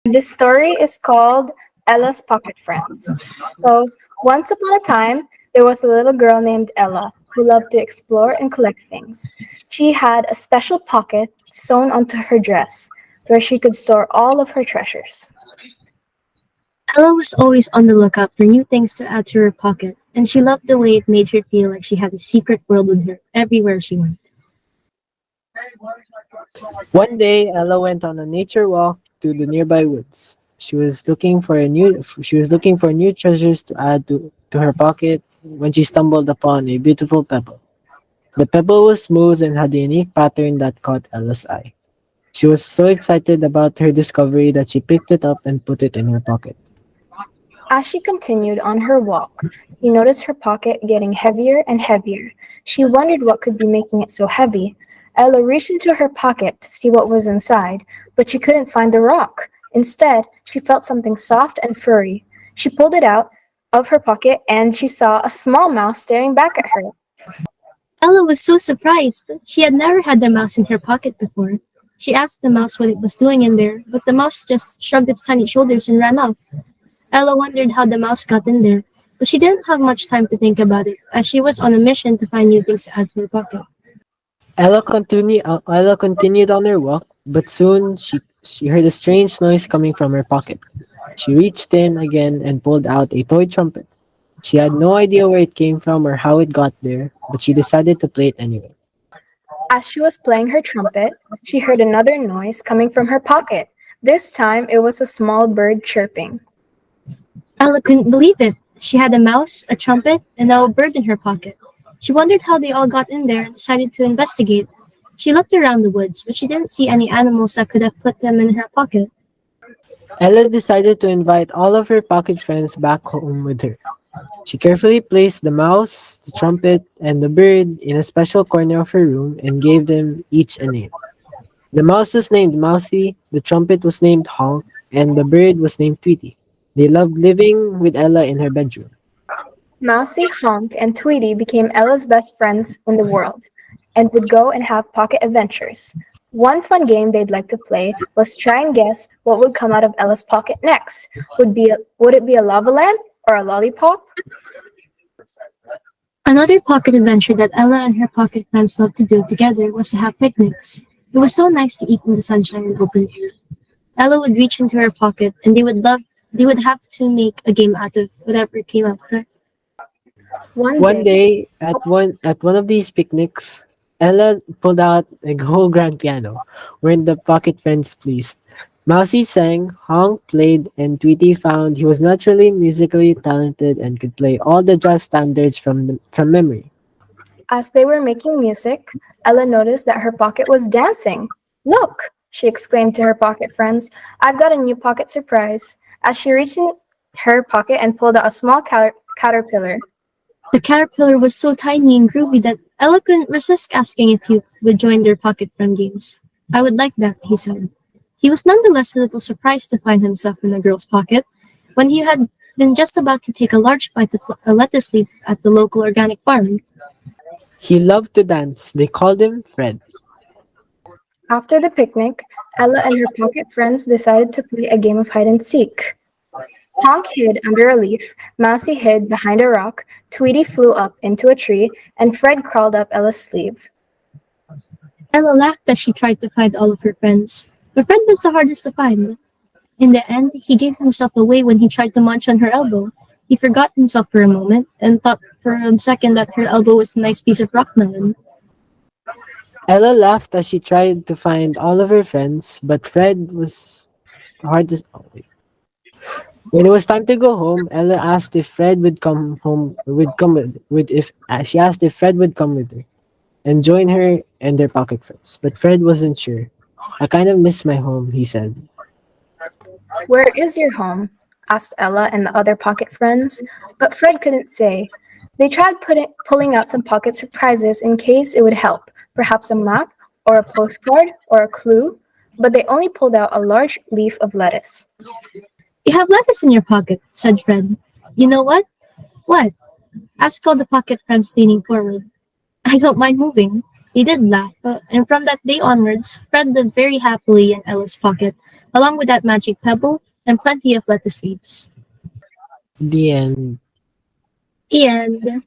This story is called Ella's Pocket Friends. So, once upon a time, there was a little girl named Ella who loved to explore and collect things. She had a special pocket sewn onto her dress where she could store all of her treasures. Ella was always on the lookout for new things to add to her pocket, and she loved the way it made her feel like she had a secret world with her everywhere she went. One day, Ella went on a nature walk to the nearby woods. She was looking for new treasures to add to her pocket when she stumbled upon a beautiful pebble. The pebble was smooth and had a unique pattern that caught Ella's eye. She was so excited about her discovery that she picked it up and put it in her pocket. As she continued on her walk, she noticed her pocket getting heavier and heavier. She wondered what could be making it so heavy. Ella reached into her pocket to see what was inside, but she couldn't find the rock. Instead, she felt something soft and furry. She pulled it out of her pocket and she saw a small mouse staring back at her. Ella was so surprised. She had never had the mouse in her pocket before. She asked the mouse what it was doing in there, but the mouse just shrugged its tiny shoulders and ran off. Ella wondered how the mouse got in there, but she didn't have much time to think about it, as she was on a mission to find new things to add to her pocket. Ella continued on her walk, but soon she heard a strange noise coming from her pocket. She reached in again and pulled out a toy trumpet. She had no idea where it came from or how it got there, but she decided to play it anyway. As she was playing her trumpet, she heard another noise coming from her pocket. This time, it was a small bird chirping. Ella couldn't believe it. She had a mouse, a trumpet, and now a bird in her pocket. She wondered how they all got in there and decided to investigate. She looked around the woods, but she didn't see any animals that could have put them in her pocket. Ella decided to invite all of her pocket friends back home with her. She carefully placed the mouse, the trumpet, and the bird in a special corner of her room and gave them each a name. The mouse was named Mousy, the trumpet was named Honk, and the bird was named Tweety. They loved living with Ella in her bedroom. Mousie, Honk, and Tweety became Ella's best friends in the world and would go and have pocket adventures. One fun game they'd like to play was try and guess what would come out of Ella's pocket next. Would it be a lava lamp or a lollipop? Another pocket adventure that Ella and her pocket friends loved to do together was to have picnics. It was so nice to eat in the sunshine and open air. Ella would reach into her pocket and they would have to make a game out of whatever came after. One One day, day, at one of these picnics, Ella pulled out a whole grand piano, weren't the pocket friends pleased. Mousy sang, Honk played, and Tweety found he was naturally musically talented and could play all the jazz standards from memory. as they were making music, Ella noticed that her pocket was dancing. Look, she exclaimed to her pocket friends, I've got a new pocket surprise. As she reached in her pocket and pulled out a small caterpillar. The caterpillar was so tiny and groovy that Ella couldn't resist asking if he would join their pocket friend games. I would like that, he said. He was nonetheless a little surprised to find himself in the girl's pocket when he had been just about to take a large bite of a lettuce leaf at the local organic farm. He loved to dance. They called him Fred. After the picnic, Ella and her pocket friends decided to play a game of hide and seek. Honk hid under a leaf, Mousie hid behind a rock, Tweety flew up into a tree, and Fred crawled up Ella's sleeve. Ella laughed as she tried to find all of her friends, but Fred was the hardest to find. In the end, he gave himself away when he tried to munch on her elbow. He forgot himself for a moment and thought for a second that her elbow was a nice piece of rock melon. Ella laughed as she tried to find all of her friends, but Fred was hard to. Oh, wait. When it was time to go home, Ella asked if Fred would come home. Would come with if she asked if Fred would come with her and join her and their pocket friends. But Fred wasn't sure. I kind of miss my home, he said. Where is your home? Asked Ella and the other pocket friends, but Fred couldn't say. They tried pulling out some pocket surprises in case it would help, perhaps a map, or a postcard, or a clue, but they only pulled out a large leaf of lettuce. You have lettuce in your pocket, said Fred. You know what? What? Asked all the pocket friends leaning forward. I don't mind moving. They did laugh, and from that day onwards, Fred lived very happily in Ella's pocket, along with that magic pebble and plenty of lettuce leaves. The end. And